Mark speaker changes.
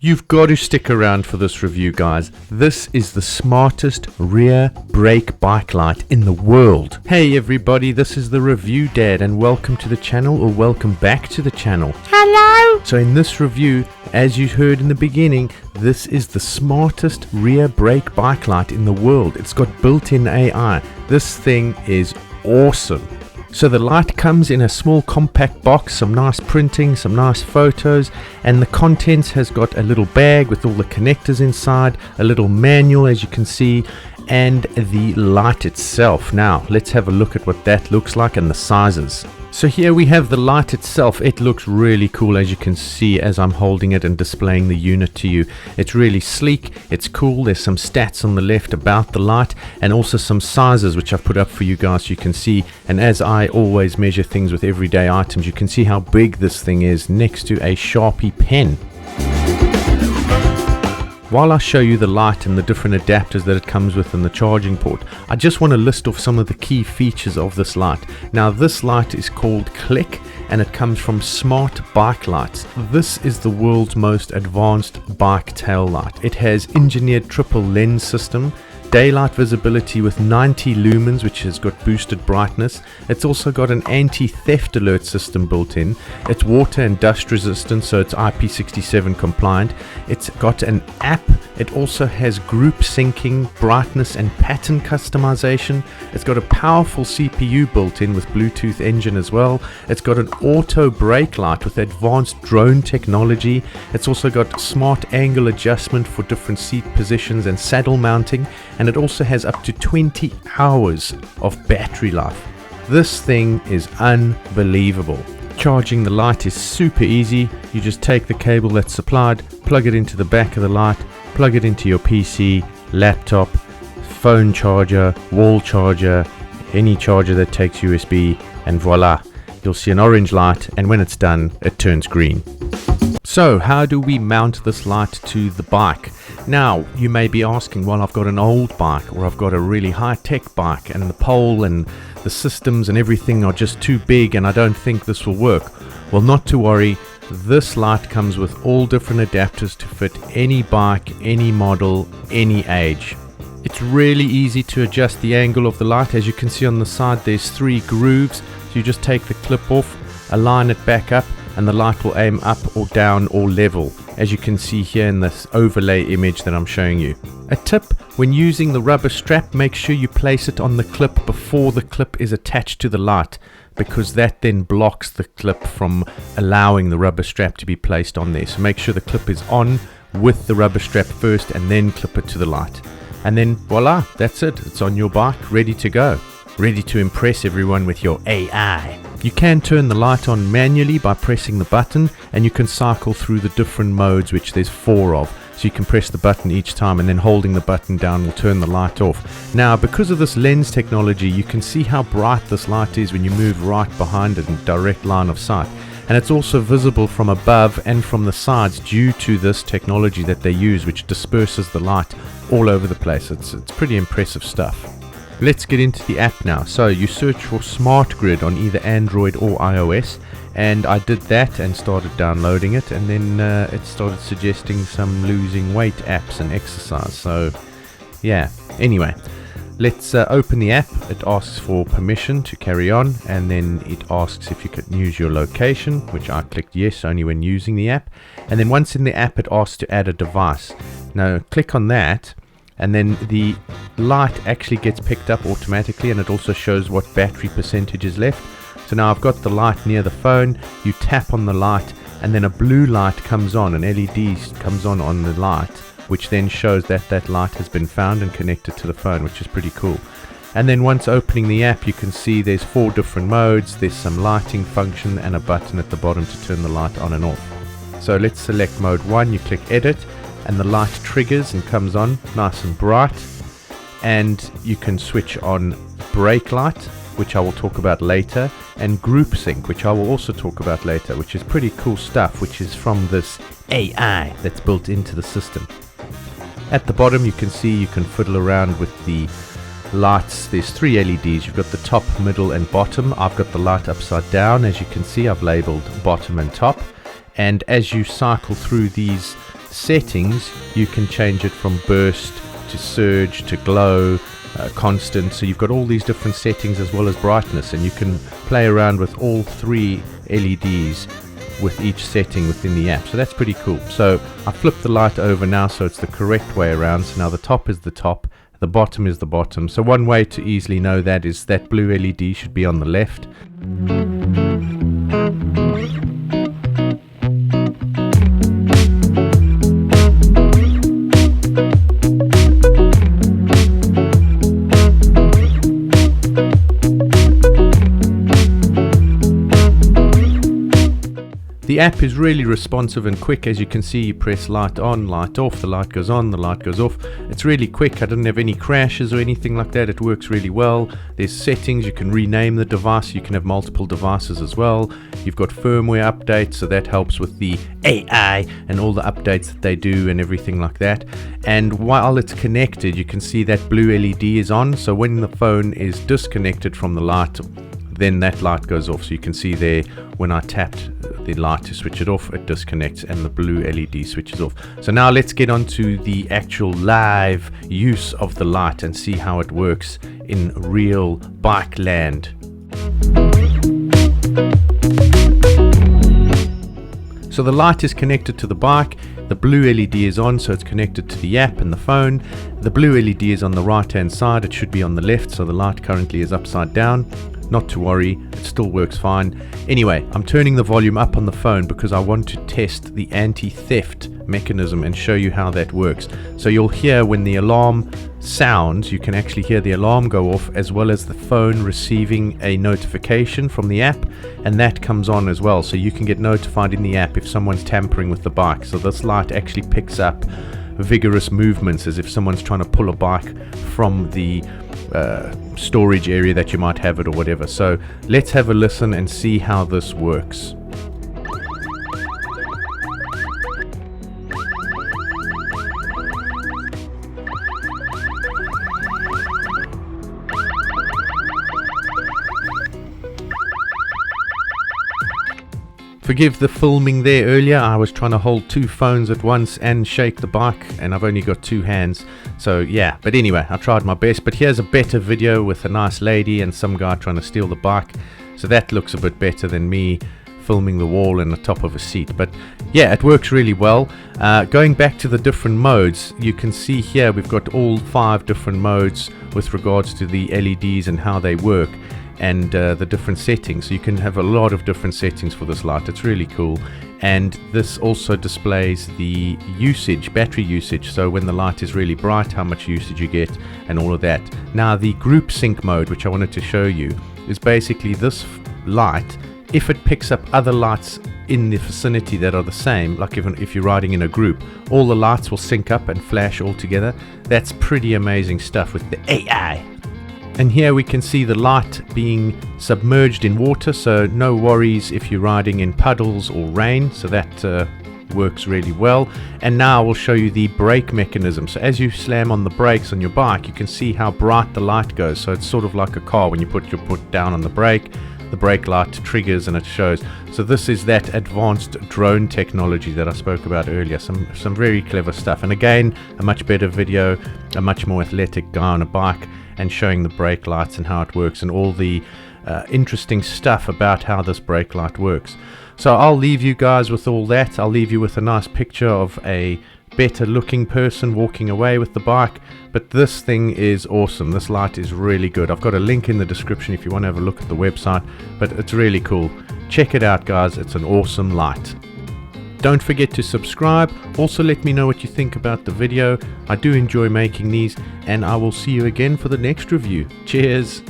Speaker 1: You've got to stick around for this review, guys. This is the smartest rear brake bike light in the world. Hey everybody, this is the Review Dad and welcome to the channel, or welcome back to the channel.
Speaker 2: Hello!
Speaker 1: So in this review, as you heard in the beginning, this is the smartest rear brake bike light in the world. It's got built-in AI. This thing is awesome. So the light comes in a small compact box, some nice printing, some nice photos, and the contents has got a little bag with all the connectors inside, a little manual as you can see, and the light itself. Now let's have a look at what that looks like and the sizes. So here we have the light itself. It looks really cool, as you can see as I'm holding it and displaying the unit to you. It's really sleek, it's cool. There's some stats on the left about the light and also some sizes which I've put up for you guys so you can see. And as I always measure things with everyday items, you can see how big this thing is next to a Sharpie pen. While I show you the light and the different adapters that it comes with and the charging port, I just want to list off some of the key features of this light. Now this light is called Cliq and it comes from Smart Bike Lights. This is the world's most advanced bike tail light. It has engineered triple lens system, daylight visibility with 90 lumens, which has got boosted brightness. It's also got an anti-theft alert system built in. It's water and dust resistant, so it's IP67 compliant. It's got an app. It also has group syncing, brightness and pattern customization. It's got a powerful CPU built in with Bluetooth engine as well. It's got an auto brake light with advanced drone technology. It's also got smart angle adjustment for different seat positions and saddle mounting. And it also has up to 20 hours of battery life. This thing is unbelievable. Charging the light is super easy. You just take the cable that's supplied, plug it into the back of the light, plug it into your PC, laptop, phone charger, wall charger, any charger that takes USB, and voila, you'll see an orange light, and when it's done, it turns green. So how do we mount this light to the bike? Now you may be asking, well, I've got an old bike or I've got a really high-tech bike and the pole and the systems and everything are just too big and I don't think this will work. Well, not to worry, this light comes with all different adapters to fit any bike, any model, any age. It's really easy to adjust the angle of the light. As you can see on the side, there's 3 grooves, so you just take the clip off, align it back up, and the light will aim up or down or level, as you can see here in this overlay image that I'm showing you. A tip: when using the rubber strap, make sure you place it on the clip before the clip is attached to the light, because that then blocks the clip from allowing the rubber strap to be placed on there. So make sure the clip is on with the rubber strap first and then clip it to the light. And then voila, that's it. It's on your bike, ready to go. Ready to impress everyone with your AI. You can turn the light on manually by pressing the button, and you can cycle through the different modes, which there's 4 of. So you can press the button each time, and then holding the button down will turn the light off. Now, because of this lens technology, you can see how bright this light is when you move right behind it in direct line of sight. And it's also visible from above and from the sides due to this technology that they use, which disperses the light all over the place. It's pretty impressive stuff. Let's get into the app now. So you search for Smart Grid on either Android or iOS, and I did that and started downloading it, and then it started suggesting some losing weight apps and exercise. So yeah, anyway, let's open the app. It asks for permission to carry on, and then it asks if you can use your location, which I clicked yes only when using the app. And then once in the app, it asks to add a device. Now click on that, and then the light actually gets picked up automatically, and it also shows what battery percentage is left. So now I've got the light near the phone. You tap on the light and then a blue light comes on, an LED comes on the light, which then shows that that light has been found and connected to the phone, which is pretty cool. And then once opening the app, you can see there's 4 different modes. There's some lighting function and a button at the bottom to turn the light on and off. So let's select mode 1, you click edit, and the light triggers and comes on nice and bright. And you can switch on brake light, which I will talk about later, and group sync, which I will also talk about later, which is pretty cool stuff, which is from this AI that's built into the system. At the bottom you can see you can fiddle around with the lights. There's 3 LEDs. You've got the top, middle and bottom. I've got the light upside down. As you can see, I've labeled bottom and top, and as you cycle through these settings, you can change it from burst to surge to glow, constant. So you've got all these different settings as well as brightness, and you can play around with all 3 LEDs with each setting within the app. So that's pretty cool. So I flipped the light over now so it's the correct way around. So now the top is the top, the bottom is the bottom. So one way to easily know that is that blue LED should be on the left. The app is really responsive and quick. As you can see, you press light on, light off, the light goes on, the light goes off. It's really quick. I didn't have any crashes or anything like that. It works really well. There's settings. You can rename the device. You can have multiple devices as well. You've got firmware updates, so that helps with the AI and all the updates that they do and everything like that. And while it's connected, you can see that blue LED is on. So when the phone is disconnected from the light, then that light goes off. So you can see there, when I tapped the light to switch it off, it disconnects and the blue LED switches off. So now let's get on to the actual live use of the light and see how it works in real bike land. So the light is connected to the bike, the blue LED is on, so it's connected to the app and the phone. The blue LED is on the right hand side, it should be on the left, so the light currently is upside down. Not to worry, it still works fine. Anyway, I'm turning the volume up on the phone because I want to test the anti-theft mechanism and show you how that works. So you'll hear when the alarm sounds, you can actually hear the alarm go off, as well as the phone receiving a notification from the app, and that comes on as well. So you can get notified in the app if someone's tampering with the bike. So this light actually picks up vigorous movements, as if someone's trying to pull a bike from the storage area that you might have it or whatever. So let's have a listen and see how this works. Forgive the filming there earlier. I was trying to hold 2 phones at once and shake the bike, and I've only got 2 hands. So yeah, but anyway, I tried my best. But here's a better video with a nice lady and some guy trying to steal the bike. So that looks a bit better than me filming the wall and the top of a seat. But yeah, it works really well. Going back to the different modes, you can see here we've got all 5 different modes with regards to the LEDs and how they work, and the different settings. So you can have a lot of different settings for this light. It's really cool. And this also displays the usage, battery usage, so when the light is really bright, how much usage you get and all of that. Now the group sync mode, which I wanted to show you, is basically this light, if it picks up other lights in the vicinity that are the same, like if you're riding in a group, all the lights will sync up and flash all together. That's pretty amazing stuff with the AI. And here we can see the light being submerged in water, so no worries if you're riding in puddles or rain. So that works really well. And now I will show you the brake mechanism. So as you slam on the brakes on your bike, you can see how bright the light goes. So it's sort of like a car. When you put your foot down on the brake light triggers and it shows. So this is that advanced drone technology that I spoke about earlier. Some very clever stuff. And again, a much better video, a much more athletic guy on a bike, and showing the brake lights and how it works, and all the interesting stuff about how this brake light works. So I'll leave you guys with all that. I'll leave you with a nice picture of a better looking person walking away with the bike. But this thing is awesome. This light is really good. I've got a link in the description if you want to have a look at the website, but it's really cool. Check it out, guys. It's an awesome light. Don't forget to subscribe. Also let me know what you think about the video. I do enjoy making these, and I will see you again for the next review. Cheers.